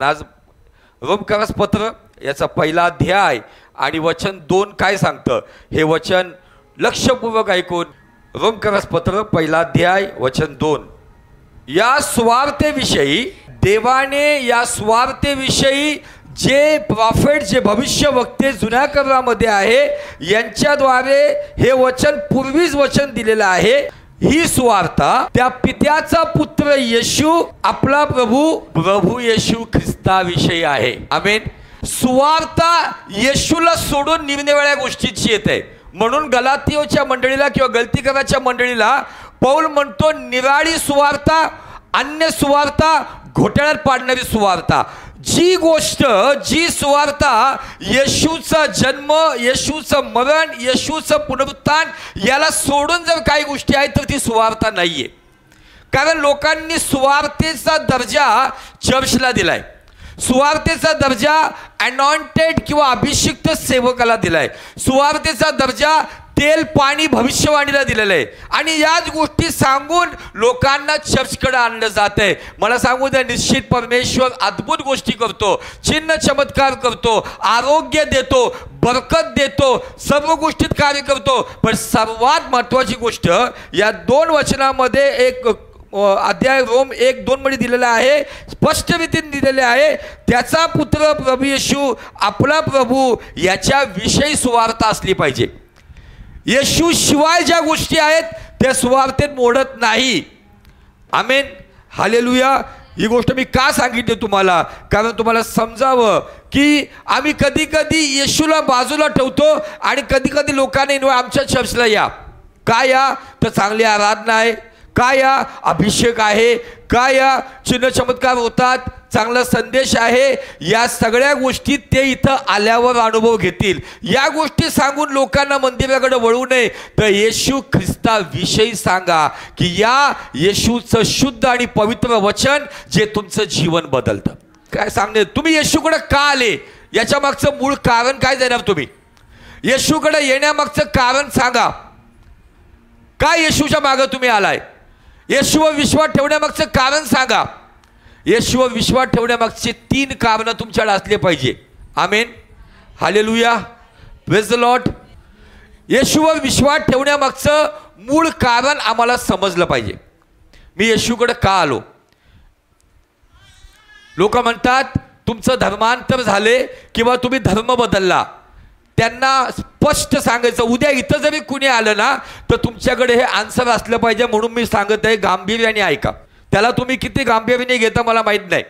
आज रोमकरास पत्र याचा पहिला अध्याय आणि वचन 2 काय सांगतं हे वचन लक्षपूर्वक ऐकून. रोमकरास पत्र पहिला अध्याय वचन 2. या स्वार्थेविषयी देवाने या स्वार्थेविषयी जे प्रॉफिट जे भविष्य वक्ते जुन्या करारामध्ये आहे यांच्याद्वारे हे वचन पूर्वीच वचन दिलेलं आहे. ही स्वार्था त्या पित्याचा पुत्र येशू आपला प्रभू येशू ख्रिस्ताविषयी आहे. आमेन. स्वार्था येशूला सोडून निरनिराळ्या गोष्टीची येते. म्हणून गलातियोच्या मंडळीला किंवा गलतीकराच्या मंडळीला पौल म्हणतो निराळी सुवार्ता, अन्य सुवार्ता, घोटाळ्यात पाडणारी सुवार्ता. जी गोष्ट जी सुवार्ता येशूचा जन्म, येशूचं मरण, येशूचं पुनरुत्थान याला सोडून जर काही गोष्टी आहेत तर ती सुवार्ता नाहीये. कारण लोकांनी सुवार्तेचा दर्जा चर्चला दिलाय, सुवार्तेचा दर्जा अनॉइंटेड किंवा अभिषिक्त सेवकाला दिलाय, सुवार्तेचा दर्जा तेल पाणी भविष्यवाणीला दिलेलं आहे. आणि याच गोष्टी सांगून लोकांना चर्चकडे आणलं जात आहे. मला सांगू द्या, निश्चित परमेश्वर अद्भुत गोष्टी करतो, चिन्ह चमत्कार करतो, आरोग्य देतो, बरकत देतो, सर्व गोष्टीत कार्य करतो. पण सर्वात महत्त्वाची गोष्ट या 2 वचनामध्ये एक अध्याय रोम 1:2 मध्ये दिलेला आहे, स्पष्ट रीतीने दिलेले आहे. त्याचा पुत्र प्रभू येशू आपला प्रभू याच्या विषयी सुवार्ता असली पाहिजे. येशू शिवाय ज्या गोष्टी आहेत त्या सुवार्तेत मोडत नाही. आमेन. हालेलुया. ही गोष्ट मी का सांगितली तुम्हाला, कारण तुम्हाला समजावं की आम्ही कधी कधी येशूला बाजूला ठेवतो आणि कधी कधी लोकांना आमच्या चर्चला या, का या तर चांगली आराधना आहे, का या अभिषेक आहे, का या चिन्ह चमत्कार होतात, चांगला संदेश आहे. या सगळ्या गोष्टी ते इथं आल्यावर अनुभव घेतील. या गोष्टी सांगून लोकांना मंदिराकडे वळू नये, तर येशू ख्रिस्ताविषयी सांगा की या येशूचं शुद्ध आणि पवित्र वचन जे तुमचं जीवन बदलतं. काय सांगणे, तुम्ही येशूकडे का आले याच्या मागचं मूळ कारण काय देणार? तुम्ही येशूकडे येण्यामागचं कारण सांगा. काय येशूच्या मागे तुम्ही आलाय? येशूवर विश्वास ठेवण्यामागचं कारण सांगा. येशूवर विश्वास ठेवण्यामागचे 3 कारणं तुमच्याकडे असले पाहिजे. Amen. Hallelujah. Praise the Lord. येशूवर विश्वास ठेवण्यामागचं मूळ कारण आम्हाला समजलं पाहिजे. मी येशूकडे का आलो? लोक म्हणतात तुमचं धर्मांतर झाले किंवा तुम्ही धर्म बदलला. त्यांना स्पष्ट सांगायचं, उद्या इथं जरी कुणी आलं ना तर तुमच्याकडे हे आन्सर असलं पाहिजे. म्हणून मी सांगत आहे, गांभीर्याने ऐका. त्याला तुम्ही किती गांभीर्याने घेता मला माहीत नाही,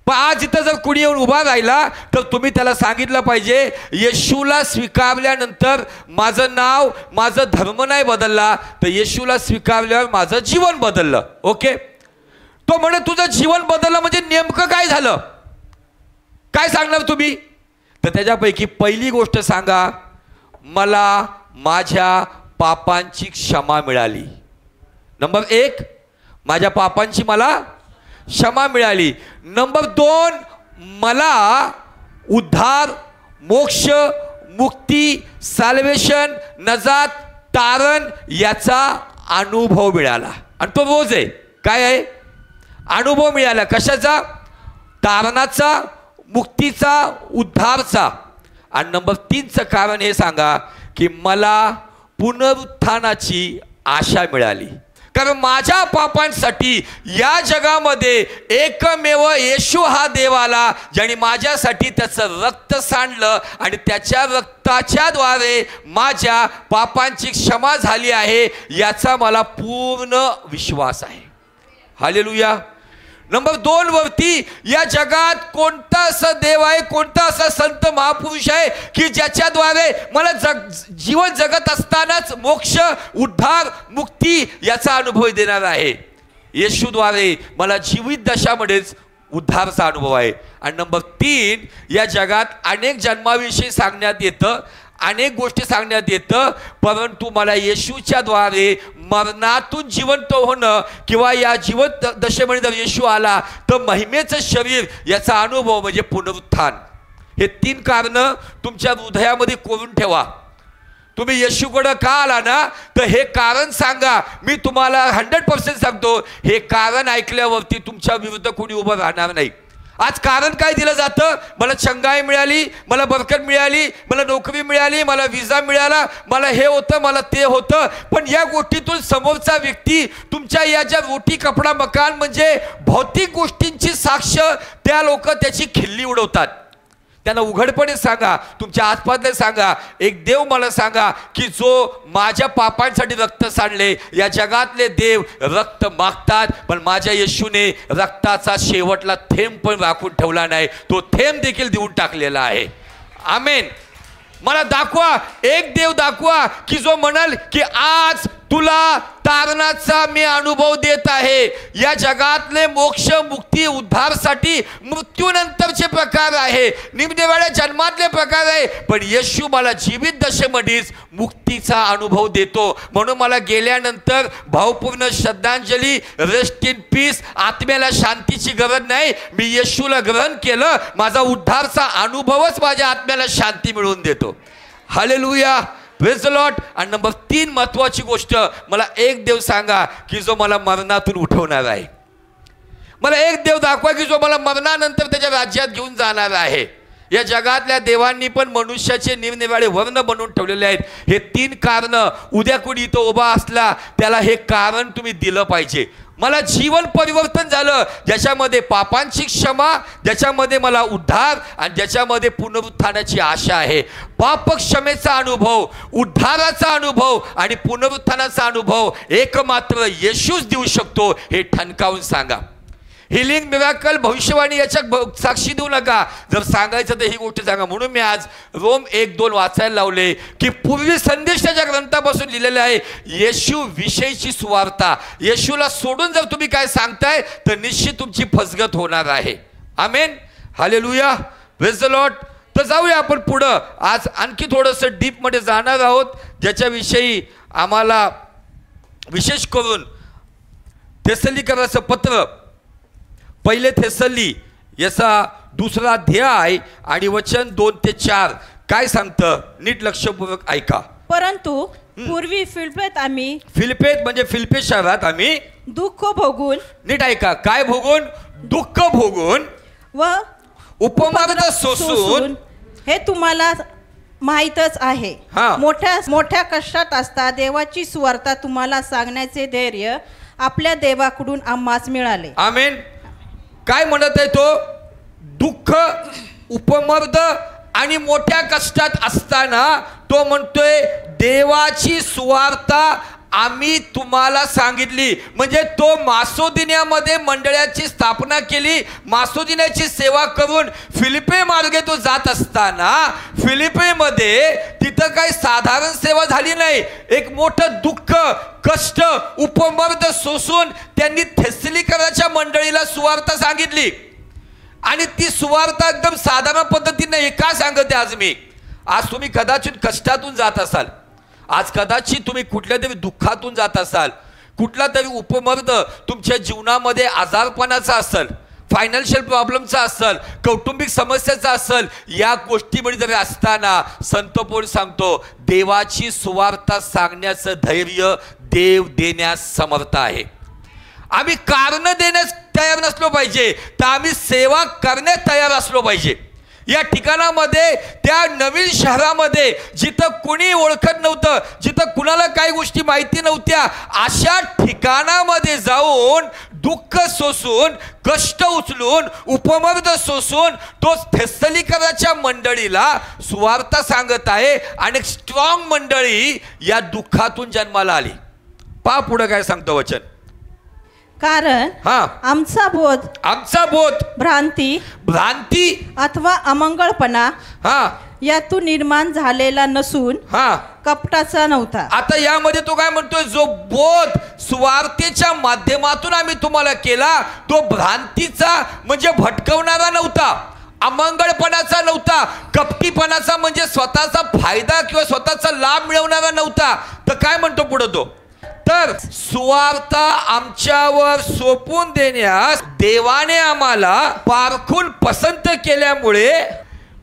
पण आज इथं जर कुणी येऊन उभा राहिला तर तुम्ही त्याला सांगितलं पाहिजे, येशूला स्वीकारल्यानंतर माझं नाव, माझं धर्म नाही बदलला, तर येशूला स्वीकारल्यावर माझं जीवन बदललं. ओके. तो म्हणे तुझं जीवन बदललं म्हणजे नेमकं काय झालं? काय सांगणार तुम्ही? तर त्याच्यापैकी पहिली गोष्ट सांगा, मला माझ्या पापांची क्षमा मिळाली. नंबर 1, माझ्या पापांची मला क्षमा मिळाली. नंबर 2, मला उद्धार, मोक्ष, मुक्ती, साल्वेशन, नजात, तारण याचा अनुभव मिळाला. आणि तो रोज आहे. काय आहे? अनुभव मिळाला. कशाचा? तारणाचा, मुक्तीचा, उद्धारचा. आणि नंबर 3चं कारण हे सांगा की मला पुनरुत्थानाची आशा मिळाली. कारण माझ्या पापांसाठी या जगामध्ये एकमेव येशू हा देव आला, ज्याने माझ्यासाठी त्याचं रक्त सांडलं आणि त्याच्या रक्ताच्या द्वारे माझ्या पापांची क्षमा झाली आहे याचा मला पूर्ण विश्वास आहे. हालेलुया. नंबर 2 वरती, या जगात कोणता असा देव आहे, कोणता असा संत महापुरुष आहे की ज्याच्याद्वारे मला जीवन जगत असतानाच मोक्ष, उद्धार, मुक्ती याचा अनुभव देणार आहे? येशूद्वारे मला जीवित दशामध्येच उद्धारचा अनुभव आहे. आणि नंबर 3, या जगात अनेक जन्माविषयी सांगण्यात येतं, अनेक गोष्टी सांगण्यात येतं, परंतु मला येशूच्या द्वारे मरणातून जिवंत होणं किंवा या जिवंत दशेमध्ये जर येशू आला तर महिमेचं शरीर याचा अनुभव म्हणजे पुनरुत्थान. हे 3 कारणं तुमच्या हृदयामध्ये कोरून ठेवा. तुम्ही येशूकडे का आला ना तर हे कारण सांगा. मी तुम्हाला 100% सांगतो, हे कारण ऐकल्यावरती तुमच्या विरुद्ध कोणी उभं राहणार नाही. आज कारण काय दिलं जातं? मला चंगाई मिळाली, मला बरकत मिळाली, मला नोकरी मिळाली, मला विजा मिळाला, मला हे होतं, मला ते होतं. पण या गोष्टीतून समोरचा व्यक्ती तुमच्या या ज्या रोटी कपडा मकान म्हणजे भौतिक गोष्टींची साक्ष त्या लोक त्याची खिल्ली उडवतात. त्यांना उघडपणे सांगा, तुमच्या आसपासले सांगा, एक देव मला सांगा की जो माझ्या पापांसाठी रक्त सांडले. या जगातले देव रक्त मागतात, पण माझ्या येशूने रक्ताचा शेवटला थेंब पण राखून ठेवला नाही, तो थेंब देखील देऊन टाकलेला आहे. आमेन. मला दाखवा, एक देव दाखवा की जो म्हणाल की आज तुला तारणाचा मी अनुभव देत आहे. या जगातले मोक्ष मुक्ती उद्धारसाठी मृत्यूनंतरचे प्रकार आहे, निम्नवेळ्या जन्मातले प्रकार आहे, पण येशू मला जीवित दशेमध्येच मुक्तीचा अनुभव देतो. म्हणून मला गेल्यानंतर भावपूर्ण श्रद्धांजली, रेस्ट इन पीस, आत्म्याला शांतीची गरज नाही. मी येशूला ग्रहण केलं, माझा उद्धारचा अनुभवच माझ्या आत्म्याला शांती मिळवून देतो. Hallelujah, praise the Lord. आणि नंबर 3 महत्वाची गोष्ट, मला एक देव सांगा की जो मला मरणातून उठवणार आहे. मला एक देव दाखवा की जो मला मरणानंतर त्याच्या राज्यात घेऊन जाणार आहे. या जगातल्या देवांनी पण मनुष्याचे निरनिराळे वर्ण बनवून ठेवलेले आहेत. हे 3 कारण उद्या कोणी इथं उभा असला त्याला हे कारण तुम्ही दिलं पाहिजे. मला जीवन परिवर्तन झालं, ज्याच्यामध्ये पापांची क्षमा, ज्याच्यामध्ये मला उद्धार आणि ज्याच्यामध्ये पुनरुत्थानाची आशा आहे. पाप क्षमेचा अनुभव, उद्धाराचा अनुभव आणि पुनरुत्थानाचा अनुभव एकमात्र येशूच देऊ शकतो, हे ठणकावून सांगा. हिलिंग, मिराकल, भविष्यवाणी याच्या साक्षी देऊ नका. जर सांगायचं तर ही गोष्ट सांगा. म्हणून मी आज रोम 1-2 वाचायला लावले की पूर्वी संदेशाच्या ग्रंथापासून लिहिलेलं आहे येशू विषयीची सुवार्ता. येशूला सोडून जर तुम्ही काय सांगताय तर निश्चित तुमची फसगत होणार आहे. आमेन, हालेलुया, प्रेज द लॉर्ड. तर जाऊया आपण पुढं. आज आणखी थोडंसं डीपमध्ये जाणार आहोत, ज्याच्याविषयी आम्हाला विशेष करून थेसलोनिकराचं पत्र, पहिले थेसली याचा 2रा अध्याय आणि वचन 2 ते 4 काय सांगतं, नीट लक्षपूर्वक ऐका. परंतु पूर्वी फिलिपेत म्हणजे फिलिपे शहरात आम्ही दुःख भोगून, नीट ऐका, काय भोगून? दुःख भोगून व उपमार्ग सोसून, हे तुम्हाला माहीतच आहे, मोठ्या कष्टात असता देवाची सुवार्ता तुम्हाला सांगण्याचे धैर्य आपल्या देवाकडून आम्हास मिळाले. आमेन. काय म्हणत आहे तो? दुःख, उपमर्द आणि मोठ्या कष्टात असताना तो म्हणतोय देवाची सुवार्ता आम्ही तुम्हाला सांगितली. म्हणजे तो मासोदिनियामध्ये मंडळाची स्थापना केली, मासोदिनियाची सेवा करून फिलिपे मार्गे तो जात असताना फिलिपेमध्ये तिथं काही साधारण सेवा झाली नाही. एक मोठं दुःख, कष्ट, उपमर्द सोसून त्यांनी थेसलोनिकराच्या मंडळीला सुवार्ता सांगितली. आणि ती सुवार्ता एकदम साधारण पद्धतीने का सांगते आज मी? आज तुम्ही कदाचित कष्टातून जात असाल, आज कदाचित तुम्ही कुठल्या तरी दुःखातून जात असाल, कुठला तरी उपमर्द तुमच्या जीवनामध्ये आजारपणाचा असेल, फायनान्शियल प्रॉब्लेमचा असेल, कौटुंबिक समस्याचा असेल. या गोष्टीमध्ये जरी असताना संत पौल सांगतो देवाची सुवार्ता सांगण्याचं धैर्य देव देण्यास समर्थ आहे. आम्ही कारण देण्यास तयार नसलो पाहिजे, तर आम्ही सेवा करण्यास तयार असलो पाहिजे. या ठिकाणामध्ये, त्या नवीन शहरामध्ये जिथं कुणी ओळखत नव्हतं, जिथं कुणाला काही गोष्टी माहिती नव्हत्या, अशा ठिकाणामध्ये जाऊन दुःख सोसून, कष्ट उचलून, उपमर्द सोसून तो थेसलोनिकराच्या मंडळीला सुवार्ता सांगत आहे. आणि स्ट्रॉंग मंडळी या दुःखातून जन्माला आली. पहा पुढे काय सांगतं वचन. कारण आमचा बोध भ्रांती अथवा अमंगळपणा यातून निर्माण झालेला नसून कपटाचा नव्हता. आता यामध्ये तो काय म्हणतोय, जो बोध सुवार्तेच्या माध्यमातून आम्ही तुम्हाला केला तो भ्रांतीचा म्हणजे भटकवणारा नव्हता, अमंगळपणाचा नव्हता, कपटीपणाचा म्हणजे स्वतःचा फायदा किंवा स्वतःचा लाभ मिळवणारा नव्हता. तर काय म्हणतो पुढे तो, तर सुवार्ता आमच्यावर सोपून देण्यास देवाने आम्हाला पारखून पसंत केल्यामुळे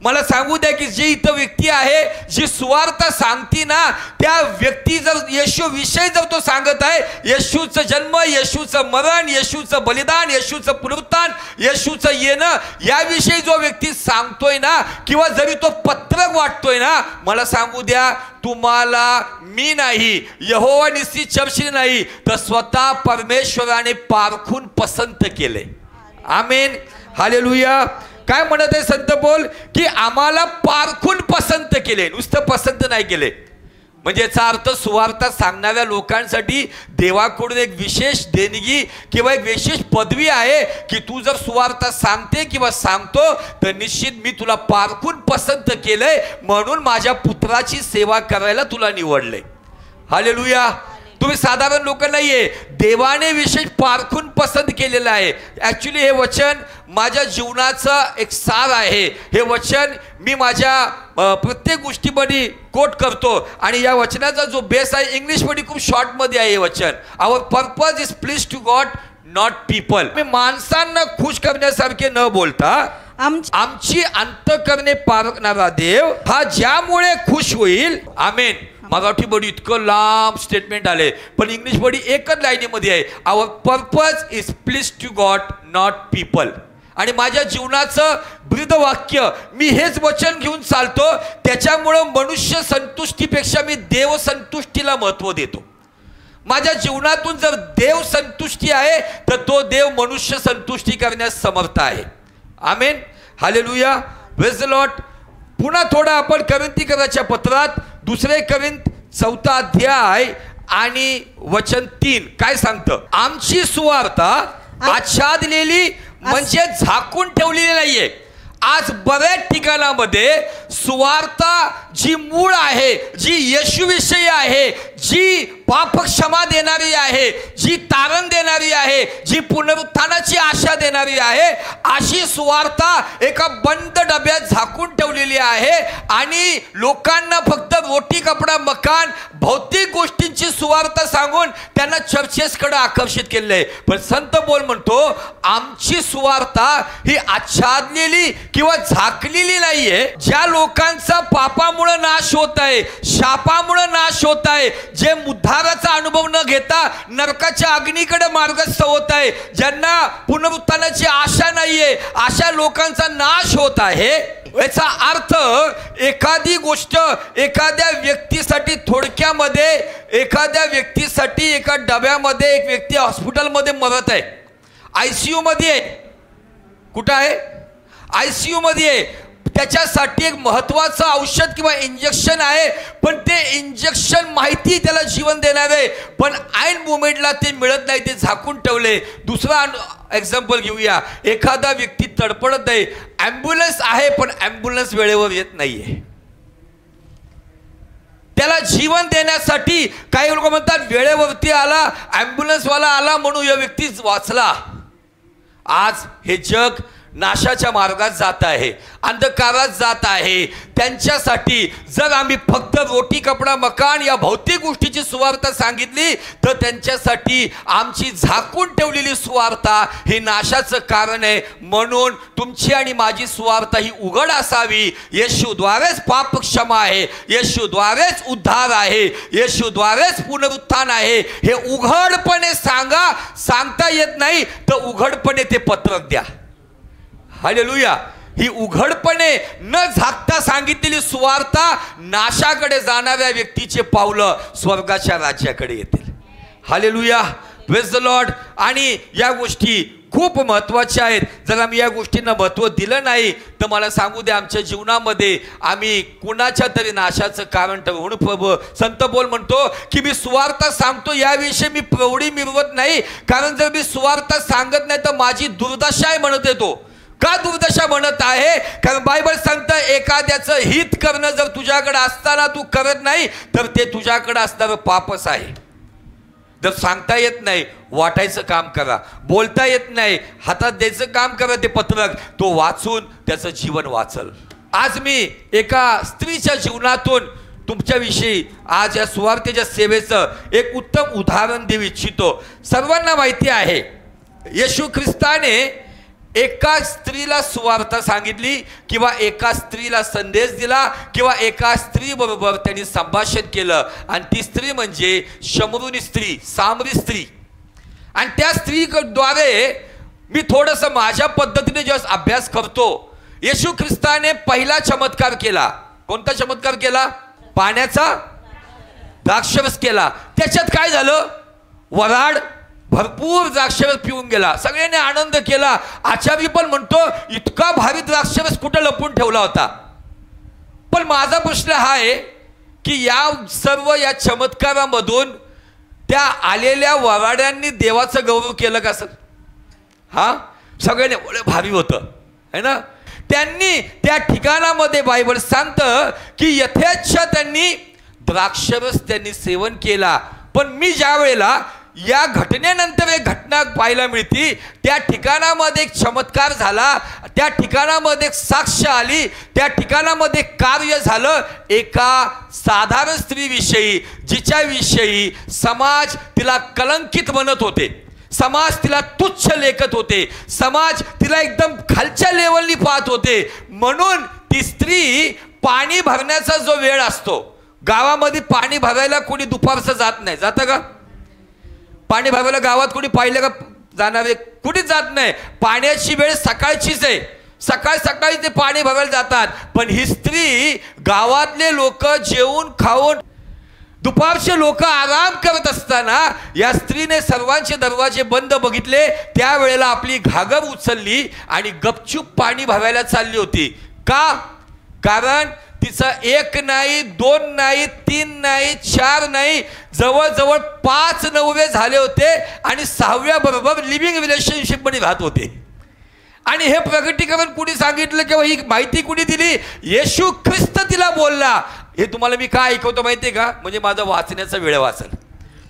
मला सांगू द्या की जे इथं व्यक्ती आहे जी सुवार्थ सांगती ना, त्या व्यक्ती जर येशू विषयी जर तो सांगत आहे, येशूचं जन्म, येशूचं मरण, येशूचं बलिदान, येशूचं पुनरुत्थान, येशूचं येणं, याविषयी जो व्यक्ती सांगतोय ना, किंवा जरी तो पत्रक वाटतोय ना, मला सांगू द्या तुम्हाला मी नाही, यहोवा निस्सी चर्चने नाही, तर स्वतः परमेश्वराने पारखून पसंत केले. आमेन, हालेलुया. काय म्हणत आहे संत पौल की आम्हाला पारखून पसंत केले, नुसतं पसंत नाही केले. म्हणजे याचा अर्थ सुवार्थ सांगणाऱ्या लोकांसाठी देवाकडून एक विशेष देणगी किंवा एक विशेष पदवी आहे की तू जर सुवार्थ सांगते किंवा सांगतो तर निश्चित मी तुला पारखून पसंत केलंय, म्हणून माझ्या पुत्राची सेवा करायला तुला निवडले. हालेलुया. तुम्ही साधारण लोक नाहीये, देवाने विशेष पारखून पसंत केलेलं आहे. ॲक्च्युली हे वचन माझ्या जीवनाचं एक सार आहे. हे वचन मी माझ्या प्रत्येक गोष्टीमध्ये कोट करतो आणि या वचनाचा जो बेस आहे इंग्लिशमध्ये खूप शॉर्टमध्ये आहे हे वचन. Our purpose is please to God not people. मी माणसांना खुश करण्यासारखे न बोलता आमची अंतःकरणे पारखणारा देव हा ज्यामुळे खुश होईल. आमेन. मराठी बडी इतकं लांब स्टेटमेंट आले, पण इंग्लिश बडी एकच लाईनीमध्ये आहे. Our purpose is please to God not people. आणि माझ्या जीवनाचं ब्रीद वाक्य मी हेच वचन घेऊन चालतो, त्याच्यामुळं मनुष्य संतुष्टीपेक्षा मी देव संतुष्टीला महत्त्व देतो. माझ्या जीवनातून जर देव संतुष्टी आहे तर तो देव मनुष्य संतुष्टी करण्यास समर्थ आहे. आमेन, हालेलुया, प्रेज द लॉर्ड. पुन्हा थोडा आपण करिंथीकराच्या पत्रात 2 करिंथ 4 अध्याय आणि वचन 3 काय सांगतं. आमची सुवार्थ आच्छादलेली म्हणजे झाकून ठेवलेली नाहीये. आज बऱ्याच ठिकाणामध्ये सुवार्थ जी मूळ आहे, जी येशूविषयी आहे, जी पाप क्षमा देणारी आहे, जी तारण देणारी आहे, जी पुनरुत्थानाची आशा देणारी आहे, अशी सुवार्थ एका बंद डब्यात झाकून ठेवलेली आहे आणि लोकांना फक्त रोटी कपडा मकान भौतिक गोष्टींची सुवार्थ सांगून त्यांना चर्चेसकडे आकर्षित केले आहे. पण संत पौल म्हणतो आमची सुवार्थ ही आच्छादलेली किंवा झाकलेली नाहीये. ज्या लोकांचा पापामुळे नाश होत आहे, शापामुळे नाश होत आहे, जे उद्धाराचा अनुभव न घेता नरकाच्या अग्नीकडे मार्गस्थ होत आहे, ज्यांना पुनरुत्थानाची आशा नाहीये, अशा लोकांचा नाश होत आहे. याचा अर्थ एखादी गोष्ट एखाद्या व्यक्तीसाठी, थोडक्यामध्ये एखाद्या व्यक्तीसाठी एका डब्यामध्ये एक व्यक्ती हॉस्पिटलमध्ये मरत आहे, ICU मध्ये आहे. कुठं आहे? ICU मध्ये आहे. त्याच्यासाठी एक महत्त्वाचं औषध किंवा इंजेक्शन आहे, पण ते इंजेक्शन माहिती त्याला जीवन देणार आहे, पण ऐन मोमेंटला ते मिळत नाही, ते झाकून ठेवले. दुसरा एक्झाम्पल घेऊया. एखादा व्यक्ती तडपडत आहे, ॲम्ब्युलन्स आहे पण ॲम्ब्युलन्स वेळेवर येत नाहीये. त्याला जीवन देण्यासाठी काही लोक म्हणतात वेळेवरती आला, ॲम्ब्युलन्सवाला आला म्हणून या व्यक्ती वाचला. आज हे जग नाशाच्या मार्गात जात आहे, अंधकारात जात आहे. त्यांच्यासाठी जर आम्ही फक्त रोटी कपडा मकान या भौतिक गोष्टीची सुवार्थ सांगितली तर त्यांच्यासाठी आमची झाकून ठेवलेली सुवार्थ ही नाशाचं कारण आहे. म्हणून तुमची आणि माझी सुवार्थ ही उघड असावी. येशूद्वारेच पाप क्षमा आहे, येशूद्वारेच उद्धार आहे, येशूद्वारेच पुनरुत्थान आहे. हे उघडपणे सांगा. सांगता येत नाही तर उघडपणे ते पत्रक द्या. हालेलुया. ही उघडपणे न झाकता सांगितलेली सुवार्थ नाशाकडे जाणाऱ्या व्यक्तीचे पावलं स्वर्गाच्या राज्याकडे येतील. Hallelujah, praise the Lord. आणि या गोष्टी खूप महत्त्वाच्या आहेत. जर आम्ही या गोष्टींना महत्त्व दिलं नाही तर मला सांगू द्या आमच्या जीवनामध्ये आम्ही कुणाच्या तरी नाशाचं कारण ठरवू. म्हणून संत पौल म्हणतो की मी सुवार्थ सांगतो याविषयी मी प्रौढी मिरवत नाही, कारण जर मी सुवार्थ सांगत नाही तर माझी दुर्दशा आहे म्हणत येतो. का दुर्दशा म्हणत आहे? कारण बायबल सांगतं एखाद्याचं हित करणं जर तुझ्याकडे असताना तू करत नाही तर ते तुझ्याकडे असणारं पापच आहे. जर सांगता येत नाही वाटायचं काम करा, बोलता येत नाही हातात द्यायचं काम करा, ते पत्रक तो वाचून त्याचं जीवन वाचल. आज मी एका स्त्रीच्या जीवनातून तुमच्याविषयी आज या सुवार्थेच्या सेवेचं एक उत्तम उदाहरण देऊ इच्छितो. सर्वांना माहिती आहे येशू ख्रिस्ताने एका स्त्रीला सुवार्ता सांगितली किंवा एका स्त्रीला संदेश दिला किंवा एका स्त्री बरोबर त्यांनी संभाषण केलं, आणि ती स्त्री म्हणजे शमरूनी स्त्री, सामरी स्त्री. आणि त्या स्त्रीद्वारे मी थोडंसं माझ्या पद्धतीने जेव्हा अभ्यास करतो, येशू ख्रिस्ताने पहिला चमत्कार केला. कोणता चमत्कार केला? पाण्याचा द्राक्षरस केला. त्याच्यात काय झालं? वराड भरपूर द्राक्षरस पिऊन गेला, सगळ्यांनी आनंद केला. आचार्य पण म्हणतो इतका भारी द्राक्षरस कुठं लपून ठेवला होता. पण माझा प्रश्न हा आहे की या चमत्कारामधून त्या आलेल्या वराड्यांनी देवाचं गौरव केलं का सर? हा, सगळ्यांनी भारी होतं है ना. त्यांनी त्या ठिकाणामध्ये बायबल सांगतं की यथेच्छ त्यांनी द्राक्षरस त्यांनी सेवन केला. पण मी ज्या वेळेला या घटनेनंतर एक घटना पाहायला मिळते, त्या ठिकाणामध्ये एक चमत्कार झाला, त्या ठिकाणामध्ये एक साक्ष आली, त्या ठिकाणामध्ये कार्य झालं एका साधारण स्त्रीविषयी, जिच्याविषयी समाज तिला कलंकित म्हणत होते, समाज तिला तुच्छ लेखत होते, समाज तिला एकदम खालच्या लेवलनी पाहत होते. म्हणून ती स्त्री पाणी भरण्याचा जो वेळ असतो, गावामध्ये पाणी भरायला कोणी दुपारचं जात नाही, जातं का? पाणी भरायला गावात कोणी पाहिलं का जाणारे? कुठेच जात नाही. पाण्याची वेळ सकाळचीच आहे, सकाळी ते पाणी भरायला जातात. पण ही स्त्री, गावातले लोक जेवून खाऊन, दुपारचे लोक आराम करत असताना या स्त्रीने सर्वांचे दरवाजे बंद बघितले. त्यावेळेला आपली घागर उचलली आणि गपचूप पाणी भरायला चालली होती. का? कारण तिचं 1 नाही, 2 नाही, 3 नाही, 4 नाही, जवळजवळ 5 नवरे झाले होते आणि 6व्या बरोबर लिव्हिंग रिलेशनशिप मध्ये राहत होते. आणि हे प्रगटीकरण कुणी सांगितलं किंवा ही माहिती कुणी दिली? येशू ख्रिस्त तिला बोलला. हे तुम्हाला मी काय ऐकवतो माहितीये का? म्हणजे माझा वाचण्याचा वेळ वाचल,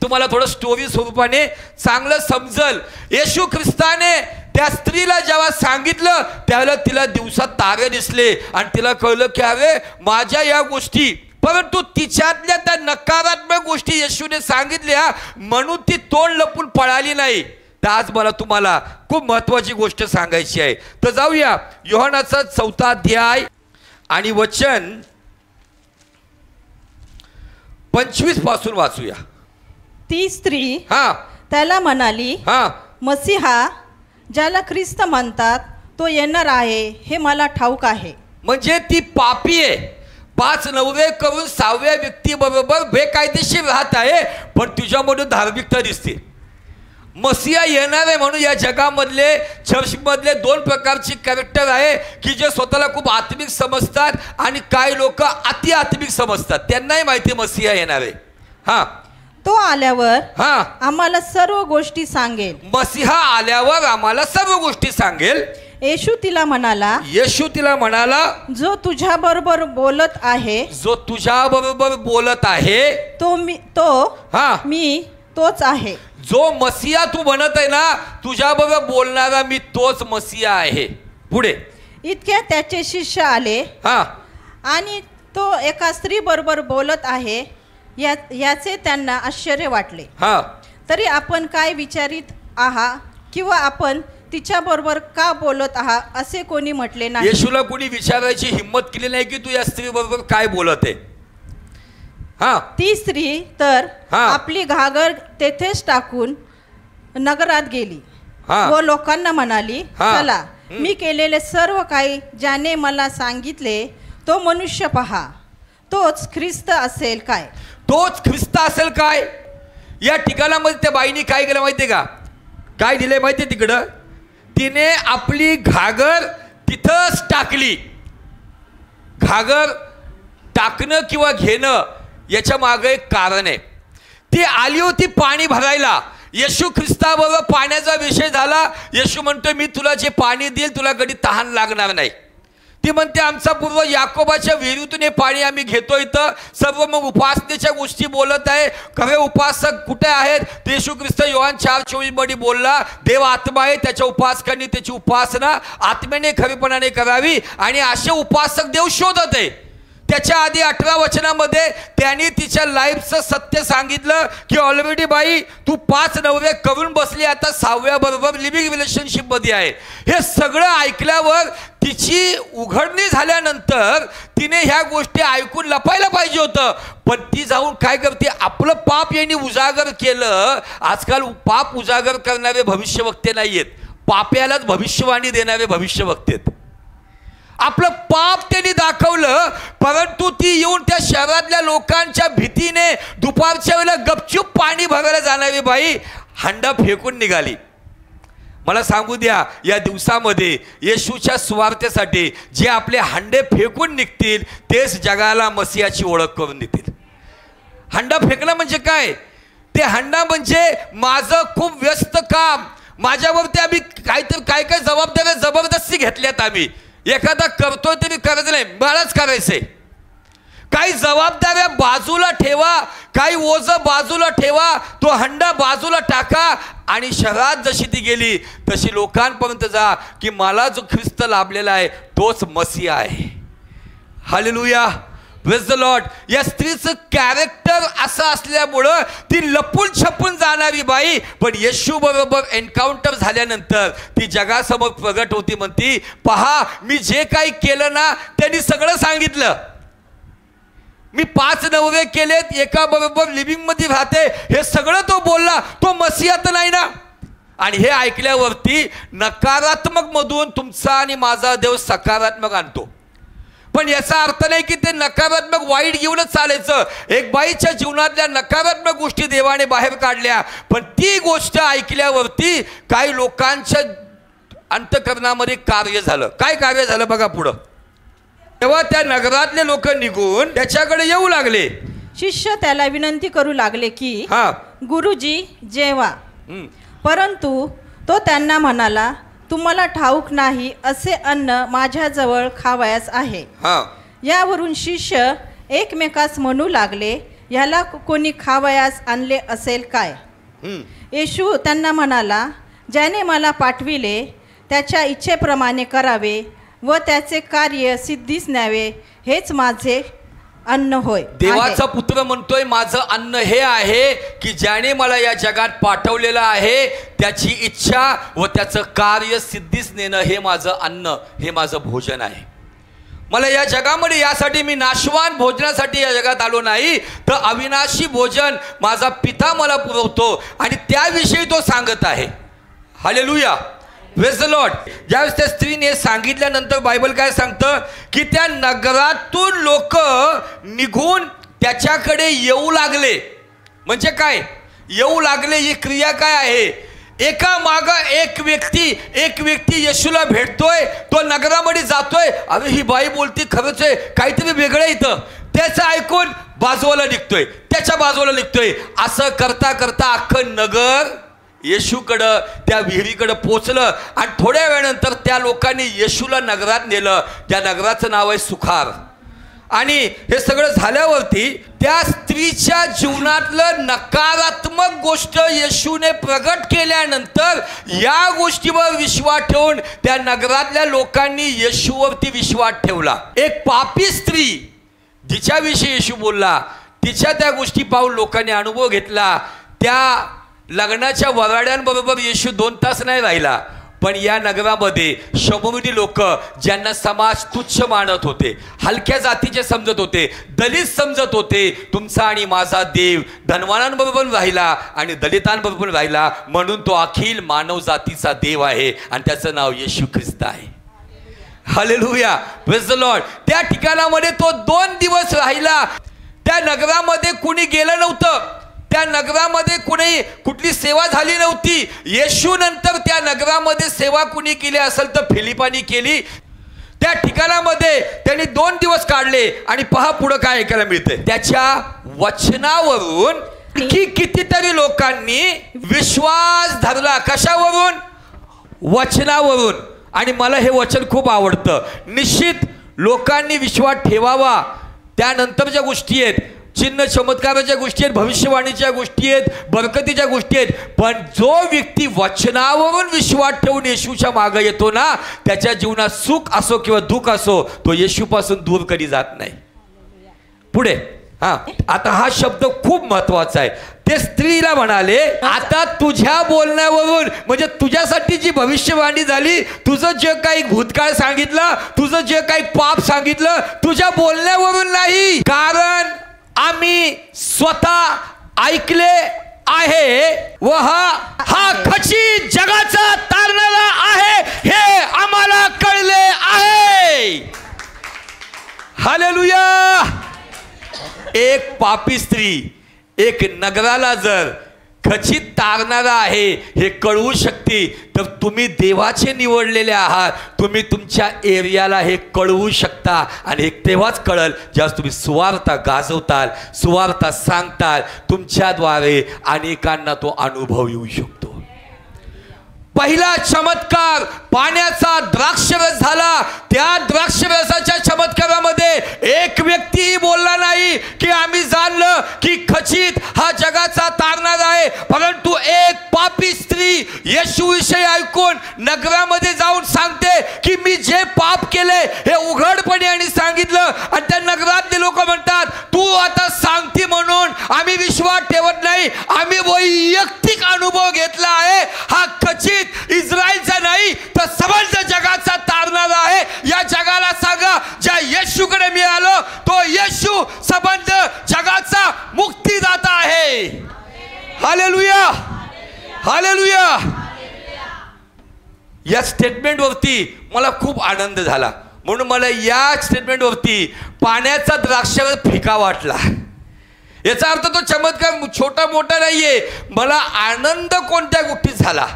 तुम्हाला थोडं स्टोरी स्वरूपाने चांगलं समजल. येशू ख्रिस्ताने त्या स्त्रीला जेव्हा सांगितलं त्यावेळेला तिला दिवसात तारे दिसले आणि तिला कळलं की अरे माझ्या या गोष्टी, परंतु तिच्यातल्या त्या नकारात्मक गोष्टी येशूने सांगितल्या म्हणून ती तोंड लपून पळाली नाही. तर आज मला तुम्हाला खूप महत्वाची गोष्ट सांगायची आहे. तर जाऊया योहानाचा 4था अध्याय आणि वचन 25 पासून वाचूया. ती स्त्री हा त्याला म्हणाली, मसीहा ज्याला ख्रिस्त म्हणतात तो येणार आहे हे मला ठाऊक आहे. म्हणजे ती पापी आहे, 5 नवरे करून 6व्या व्यक्ती बरोबर बेकायदेशीर राहत आहे, पण तुझ्यामध्ये धार्मिकता दिसते. मसीहा येणार आहे म्हणून या जगामधले चर्चमधले 2 प्रकारचे कॅरेक्टर आहे की जे स्वतःला खूप आत्मिक समजतात आणि काही लोक अति आत्मिक समजतात. त्यांनाही माहिती मसीहा येणार आहे. हा, तो आल्यावर आम्हाला सर्व गोष्टी सांगेल. मसीहा आल्यावर आम्हाला सर्व गोष्टी सांगेल. येशू तिला म्हणाला, जो तुझ्या बरोबर बोलत आहे, तो मी तोच आहे. जो मसीहा तू म्हणत आहे ना, तुझ्या बरोबर बोलणारा मी तोच मसीहा आहे. पुढे इतक्या त्याचे शिष्य आले आणि तो एका स्त्री बरोबर बोलत आहे याचे त्यांना आश्चर्य वाटले. तरी आपण काय विचारित आहात किंवा आपण तिच्या बरोबर का बोलत आहात असे कोणी म्हटले नाही. येशूला कोणी विचारायची हिम्मत केली नाही की तू या स्त्री बरोबर काय बोलत आहे. ती स्त्री तर आपली घागर तेथेच टाकून नगरात गेली व लोकांना म्हणाली, चला मी केलेले सर्व काही ज्याने मला सांगितले तो मनुष्य पहा, तोच ख्रिस्त असेल काय. तोच ख्रिस्त असेल काय. या ठिकाणामध्ये त्या बाईने काय केलं माहितीये का? काय दिलंय माहितीये तिकडं? तिने आपली घागर तिथंच टाकली. घागर टाकणं किंवा घेणं याच्या मागे एक कारण आहे. ती आली होती पाणी भरायला. येशू ख्रिस्ताबरोबर पाण्याचा विषय झाला. येशू म्हणतो मी तुला जे पाणी देईल तुला कधी तहान लागणार नाही. ती म्हणते आमचा पूर्व याकोबाच्या विहिरीतून हे पाणी आम्ही घेतो. इथं सर्व मग उपासनेच्या गोष्टी बोलत आहे. खरे उपासक कुठे आहेत? येशू ख्रिस्त योहान 4:24 मध्ये बोलला, देव आत्मा आहे, त्याच्या उपासकांनी त्याची उपासना आत्म्याने खरेपणाने करावी. आणि असे उपासक देव शोधत आहे. त्याच्या आधी 18 वचनामध्ये त्यांनी तिच्या लाईफचं सत्य सांगितलं की ऑलरेडी बाई तू 5 नवरे करून बसली, आता 6व्या बरोबर लिव्हिंग रिलेशनशिप मध्ये आहे. हे सगळं ऐकल्यावर तिची उघडणी झाल्यानंतर तिने ह्या गोष्टी ऐकून लपायला पाहिजे होतं, पण ती जाऊन काय करते, आपलं पाप यांनी उजागर केलं. आजकाल पाप उजागर करणारे भविष्यवक्ते नाहीयेत, पाप्यालाच भविष्यवाणी देणारे भविष्यवक्ते. आपलं पाप त्यांनी दाखवलं, परंतु ती येऊन त्या शहरातल्या लोकांच्या भीतीने दुपारच्या वेळेला गपचूप पाणी भरायला जाणारी बाई हंडा फेकून निघाली. मला सांगू द्या, या दिवसामध्ये येशूच्या सुवार्थेसाठी जे आपले हंडे फेकून निघतील तेच जगाला मसीहाची ओळख करून देतील. हंडा फेकणं म्हणजे काय? ते हंडा म्हणजे माझं खूप व्यस्त काम, माझ्यावरती आम्ही काहीतरी काय काय जबाबदाऱ्या जबरदस्ती घेतल्यात, आम्ही एखादा करतोय तरी करायचं नाही, मलाच करायचंय. काही जबाबदाऱ्या बाजूला ठेवा, काही ओझं बाजूला ठेवा, तो हंडा बाजूला टाका आणि शहरात जशी ती गेली तशी लोकांपर्यंत जा की मला जो ख्रिस्त लाभलेला आहे तोच मसीहा आहे. Hallelujah, praise the Lord. या स्त्रीचं कॅरेक्टर असं असल्यामुळं ती लपून छपून जाणारी बाई, पण येशू बरोबर एन्काउंटर झाल्यानंतर ती जगासमोर प्रगट होती. म्हणती, पहा मी जे काही केलं ना त्यांनी सगळं सांगितलं. मी 5 नवरे केलेत, एका बरोबर लिव्हिंग मध्ये राहते, हे सगळं तो बोलला. तो मसीहा तर नाही ना? आणि हे ऐकल्यावरती नकारात्मक मधून तुमचा आणि माझा देव सकारात्मक आणतो. पण याचा अर्थ नाही की ते नकारात्मक वाईट घेऊनच चालायचं. एक बाईच्या जीवनातल्या नकारात्मक गोष्टी देवाने बाहेर काढल्या, पण ती गोष्ट ऐकल्यावरती काही लोकांच्या अंतःकरणामध्ये कार्य झालं. काय कार्य झालं बघा पुढं. तेव्हा त्या नगरातले लोक निघून त्याच्याकडे येऊ लागले. शिष्य त्याला विनंती करू लागले की गुरुजी जेवा. परंतु तो त्यांना म्हणाला, तुम्हाला ठाऊक नाही असे अन्न माझ्याजवळ खावयास आहे. यावरून शिष्य एकमेकास म्हणू लागले, ह्याला कोणी खावयास आणले असेल काय? येशू त्यांना म्हणाला, ज्याने मला पाठविले त्याच्या इच्छेप्रमाणे करावे व त्याचे कार्य सिद्धीस न्यावे, हेच माझे अन्न होय. देवाचा पुत्र म्हणतोय, माझं अन्न हे आहे की ज्याने मला या जगात पाठवलेलं आहे त्याची इच्छा व त्याचं कार्य सिद्धीस नेणं, हे माझं अन्न, हे माझं भोजन आहे. मला या जगामध्ये यासाठी मी नाशवान भोजनासाठी या जगात आलो नाही, तर अविनाशी भोजन माझा पिता मला पुरवतो आणि त्याविषयी तो सांगत आहे. Hallelujah, praise the Lord. ज्यावेळेस त्या स्त्रीने सांगितल्यानंतर बायबल काय सांगतं की त्या नगरातून लोक निघून त्याच्याकडे येऊ लागले. म्हणजे काय येऊ लागले? ही क्रिया काय आहे? एका माग एक व्यक्ती येशूला भेटतोय, तो नगरामध्ये जातोय. अरे ही बाई बोलती खरंच आहे, काहीतरी वेगळं इथं. त्याचं ऐकून बाजूला निघतोय, त्याच्या बाजूला निघतोय. असं करता करता अख्खं नगर येशूकडं, त्या विहिरीकडं पोचलं. आणि थोड्या वेळानंतर त्या लोकांनी येशूला नगरात नेलं. त्या नगराचं नाव आहे सुखार. आणि हे सगळं झाल्यावरती त्या स्त्रीच्या जीवनातलं नकारात्मक गोष्ट येशूने प्रगट केल्यानंतर या गोष्टीवर विश्वास ठेवून त्या नगरातल्या लोकांनी येशूवरती विश्वास ठेवला. एक पापी स्त्री जिच्याविषयी येशू बोलला, तिच्या त्या गोष्टी पाहून लोकांनी अनुभव घेतला. त्या लग्नाच्या वराड्यांबरोबर येशू 2 तास नाही राहिला, पण या नगरामध्ये शमोनी लोक ज्यांना समाज तुच्छ मानत होते, हलक्या जातीचे समजत होते, दलित समजत होते, तुमचा आणि माझा देव धनवानांबरोबर राहिला आणि दलितांबरोबर राहिला, म्हणून तो अखिल मानव जातीचा देव आहे आणि त्याचं नाव येशू ख्रिस्त आहे. Hallelujah, praise the Lord. त्या ठिकाणामध्ये तो 2 दिवस राहिला. त्या नगरामध्ये कुणी गेलं नव्हतं, त्या नगरामध्ये कुठली सेवा झाली नव्हती. येशू नंतर त्या नगरामध्ये सेवा कुणी केली असेल तर फिलिपानी केली. त्या ठिकाणामध्ये त्यांनी 2 दिवस काढले आणि पहा पुढे काय ऐकायला मिळते. त्याच्या वचनावरून कितीतरी लोकांनी विश्वास धरला. कशावरून? वचनावरून. आणि मला हे वचन खूप आवडतं. निश्चित लोकांनी विश्वास ठेवावा. त्यानंतर ज्या गोष्टी आहेत, चिन्ह चमत्काराच्या गोष्टी आहेत, भविष्यवाणीच्या गोष्टी आहेत, बरकतीच्या गोष्टी आहेत, पण जो व्यक्ती वचनावरून विश्वास ठेवून येशूच्या मागे येतो ना, त्याच्या जीवनात सुख असो किंवा दुःख असो, तो येशूपासून दूर कधी जात नाही. पुढे. हा, आता हा शब्द खूप महत्वाचा आहे. ते स्त्रीला म्हणाले, आता तुझ्या बोलण्यावरून, म्हणजे तुझ्यासाठी जी भविष्यवाणी झाली, तुझं जे काही भूतकाळ सांगितलं, तुझं जे काही पाप सांगितलं, तुझ्या बोलण्यावरून नाही, कारण आम्ही स्वतः ऐकले आहे व हा खचित जगाचा तारणारा आहे हे आम्हाला कळले आहे. हालेलुया. एक पापी स्त्री एक नगराला जर खचित तारणारा आहे हे कळवू शकते, तर तुम्ही देवाचे निवडलेले आहात, तुम्ही तुमच्या एरियाला हे कळवू शकता. आणि हे तेव्हाच कळल ज्यावेळेस तुम्ही सुवार्ता गाजवताल, सुवार्ता सांगताल, तुमच्याद्वारे अनेकांना तो अनुभव येऊ शकतो. पहिला चमत्कार पाण्याचा द्राक्षरस झाला. त्या द्राक्षरसाच्या चमत्कारामध्ये एक व्यक्तीही बोलला नाही की आम्ही जाणलं की खचित हा जगाचा तारणारा आहे, परंतु एक पापी स्त्री येशूविषयी ऐकून नगरामध्ये जाऊन सांगते की मी जे पाप केले हे उघडपणे आणि सांगितलं. आणि त्या नगरातले लोक म्हणतात, तू आता सांगती म्हणून आम्ही विश्वास ठेवत नाही, आम्ही वैयक्तिक अनुभव घेतला आहे. हा खचित इस्रायलचा नाही तर समस्त जगाचा तारणारा आहे. या जगाला सांगा, ज्या येशूकडे मी आलो तो येशू संबंध जगाचा मुक्तीदाता आहे. Hallelujah, hallelujah. या स्टेटमेंट वरती मला खूप आनंद झाला, म्हणून मला या स्टेटमेंट वरती पाण्याचा द्राक्षावर फिका वाटला. याचा अर्थ तो चमत्कार छोटा मोठा नाहीये. मला आनंद कोणत्या गोष्टीत झाला,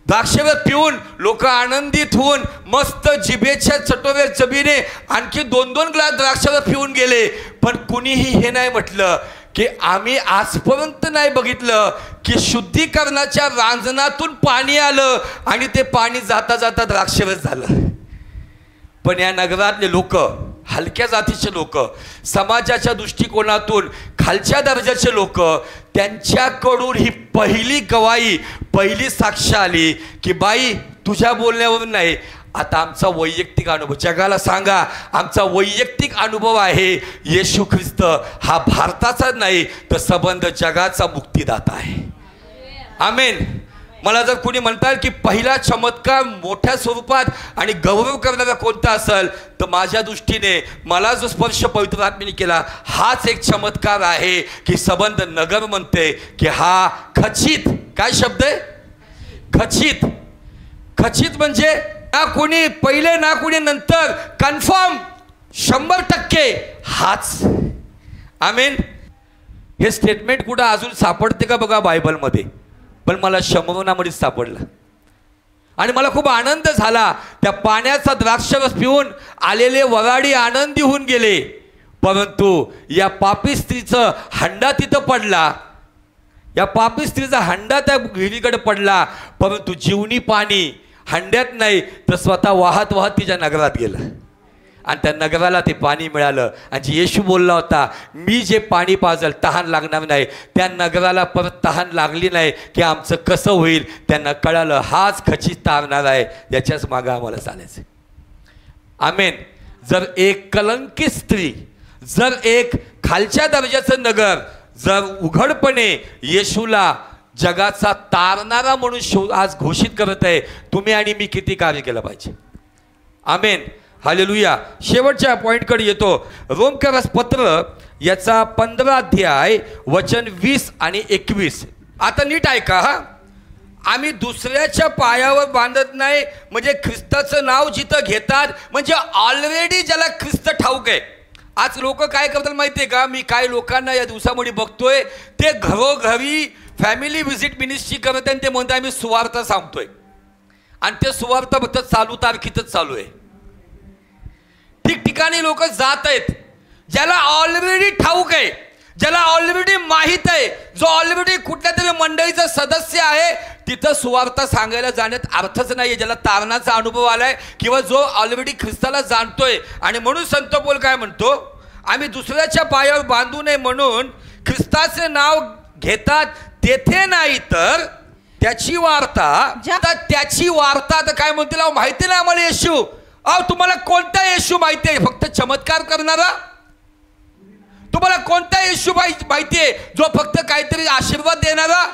द्राक्षावर पिऊन लोक आनंदित होऊन मस्त जिभेच्या चटोऱ्या चवीने आणखी 2-2 ग्लास द्राक्षावर पिऊन गेले. पण कुणीही हे नाही म्हटलं की आम्ही आजपर्यंत नाही बघितलं की शुद्धीकरणाच्या रांजणातून पाणी आलं आणि ते पाणी जाता जाता द्राक्षावर झालं. पण या नगरातले लोक, हलक्या जातीचे लोक, समाजाच्या दृष्टिकोनातून खालच्या दर्जाचे लोक, त्यांच्याकडून ही पहिली गवाही, पहिली साक्ष आली की बाई तुझ्या बोलण्यावरून नाही, आता आमचा वैयक्तिक अनुभव, जगाला सांगा आमचा वैयक्तिक अनुभव आहे. येशू ख्रिस्त हा भारताचा नाही तर संबंध जगाचा मुक्तीदाता आहे. आमेन. मला जर कोणी म्हणतात की पहिला चमत्कार मोठ्या स्वरूपात आणि गौरव करणारा कोणता असेल, तर माझ्या दृष्टीने मला जो स्पर्श पवित्र आत्म्याने केला हाच एक चमत्कार आहे की संबंध नगर म्हणते की हा खचित, काय शब्द आहे खचित. खचित म्हणजे ना कोणी पहिले ना कोणी नंतर, कन्फर्म 100% हाच. आमेन. हे स्टेटमेंट कुठं अजून सापडते का बघा बायबलमध्ये, पण मला शमरोनामध्ये सापडलं आणि मला खूप आनंद झाला. त्या पाण्याचा द्राक्षरस पिऊन आलेले वराडी आनंदी होऊन गेले, परंतु या पापी स्त्रीचं हंडा तिथं पडला. या पापी स्त्रीचा हंडा त्या विहिरीकडे पडला, परंतु जीवनी पाणी हंड्यात नाही तर स्वतः वाहत वाहत तिच्या नगरात गेलं आणि त्या नगराला ते पाणी मिळालं. आणि जे येशू बोलला होता, मी जे पाणी पाजल तहान लागणार नाही, त्या नगराला परत तहान लागली नाही की आमचं कसं होईल. त्यांना कळालं हाच खचित तारणार आहे, याच्याच मागं आम्हाला चालायचं. आमेन. जर एक कलंकित स्त्री, जर एक खालच्या दर्जाचं नगर जर उघडपणे येशूला जगाचा तारणारा म्हणून आज घोषित करत आहे, तुम्ही आणि मी किती कार्य केलं पाहिजे. आमेन. हालेलुया. शेवटच्या पॉईंटकडे येतो. रोमकरास पत्र याचा 15 अध्याय वचन 20 आणि 21. आता नीट ऐका हा. आम्ही दुसऱ्याच्या पायावर बांधत नाही, म्हणजे ख्रिस्ताचं नाव जिथं घेतात म्हणजे ऑलरेडी ज्याला ख्रिस्त ठाऊक आहे. आज लोक काय करतात माहिती आहे का, मी काय लोकांना या दिवसामध्ये बघतोय ते घरोघरी फॅमिली व्हिजिट मिनिस्ट्री करत आणि ते म्हणतात आम्ही सुवार्ता सांगतोय आणि ते सुवार्ता फक्त चालू तारखेतच चालू आहे. ठिकठिकाणी लोक जात आहेत, ज्याला ऑलरेडी ठाऊक आहे, ज्याला ऑलरेडी माहीत आहे, जो ऑलरेडी कुठल्या तरी मंडळीचा सदस्य आहे, तिथं सुवार्ता सांगायला जाण्यात अर्थच नाही. ज्याला तारणाचा अनुभव आलाय किंवा जो ऑलरेडी ख्रिस्ताला जाणतोय. आणि म्हणून संत पौल काय म्हणतो, आम्ही दुसऱ्याच्या पायावर बांधू नये म्हणून ख्रिस्ताचे नाव घेतात, तेथे नाही तर त्याची वार्ता. त्याची वार्ता तर काय म्हणतील, माहिती नाही आम्हाला येशू. तुम्हाला कोणता येशू माहिती आहे, फक्त चमत्कार करणारा. तुम्हाला कोणता येशू माहितीये जो फक्त काहीतरी आशीर्वाद देणारा?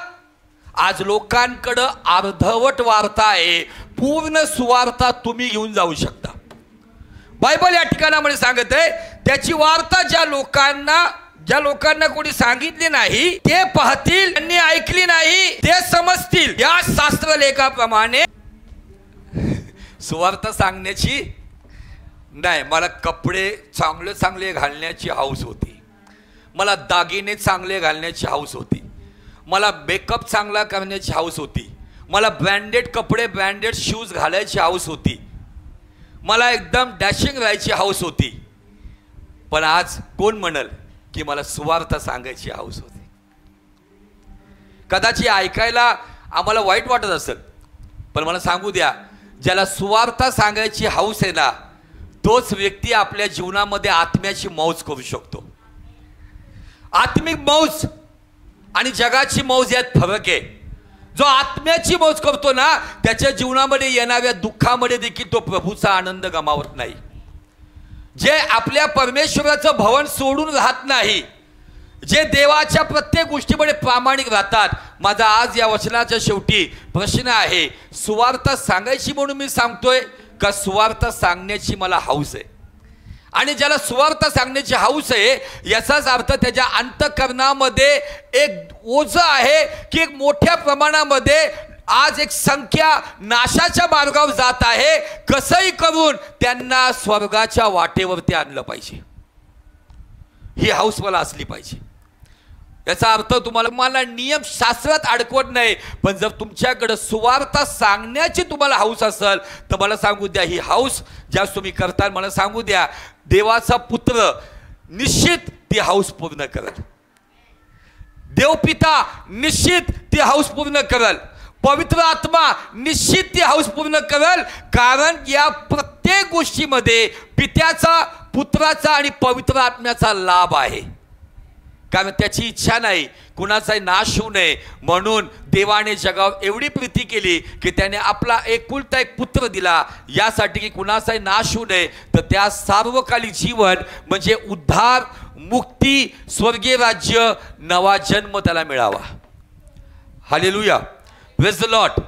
आज लोकांकडं अर्धवट वार्ता आहे, पूर्ण सुवार्ता तुम्ही घेऊन जाऊ शकता. बायबल या ठिकाणामध्ये सांगत आहे त्याची वार्ता ज्या लोकांना कोणी सांगितली नाही ते पाहतील, त्यांनी ऐकली नाही ते समजतील. या शास्त्रलेखाप्रमाणे सुवार्ता सांगण्याची नाही, मला कपडे चांगले चांगले घालण्याची हौस होती, मला दागिने चांगले घालण्याची हौस होती, मला मेकअप चांगला करण्याची हौस होती, मला ब्रँडेड कपडे ब्रँडेड शूज घालायची हौस होती, मला एकदम डॅशिंग राहायची हौस होती. पण आज कोण म्हणल की मला सुवार्ता सांगायची हौस होती? कदाचित ऐकायला आम्हाला वाईट वाटत असेल, पण मला सांगू द्या, ज्याला सुवार्ता सांगायची हौस आहे ना, तोच व्यक्ती आपल्या जीवनामध्ये आत्म्याची मौज करू शकतो. आत्मिक मौज आणि जगाची मौज यात फरक आहे. जो आत्म्याची मौज करतो ना, त्याच्या जीवनामध्ये येणाऱ्या दुःखामध्ये देखील तो प्रभूचा आनंद गमावत नाही. जे आपल्या परमेश्वराचं भवन सोडून राहत नाही, जे देवाच्या प्रत्येक गोष्टीमध्ये प्रामाणिक राहतात. माझा आज या वचनाच्या शेवटी प्रश्न आहे, सुवार्ता सांगायची म्हणून मी सांगतोय का सुवार्ता सांगण्याची मला हौस आहे? आणि ज्याला सुवार्ता सांगण्याची हौस आहे याचाच अर्थ त्याच्या अंतःकरणामध्ये एक ओझं आहे की एक मोठ्या प्रमाणामध्ये आज एक संख्या नाशाच्या मार्गावर जात आहे. कसंही करून त्यांना स्वर्गाच्या वाटेवरती आणलं पाहिजे, ही हौस मला असली पाहिजे. याचा अर्थ तुम्हाला नियमशास्त्रात अडकवत नाही, पण जर तुमच्याकडे सुवार्ता सांगण्याची तुम्हाला हौस असेल तर मला सांगू द्या, ही हौस ज्या तुम्ही करता, मला सांगू द्या, देवाचा पुत्र निश्चित ती हौस पूर्ण करेल. देवपिता निश्चित ती हौस पूर्ण करेल. पवित्र आत्मा निश्चित ती हौस पूर्ण करेल. कारण या प्रत्येक गोष्टीमध्ये पित्याचा, पुत्राचा आणि पवित्र आत्म्याचा लाभ आहे. कारण त्याची इच्छा नाही कुणाचाही नाश होऊ नये, म्हणून देवाने जगावर एवढी प्रीती केली की त्याने आपला एकुलता एक पुत्र दिला, यासाठी की कुणाचाही नाश होऊ नये, तर त्या सार्वकालिक जीवन म्हणजे उद्धार, मुक्ती, स्वर्गीय राज्य, नवा जन्म त्याला मिळावा. Hallelujah, praise the Lord.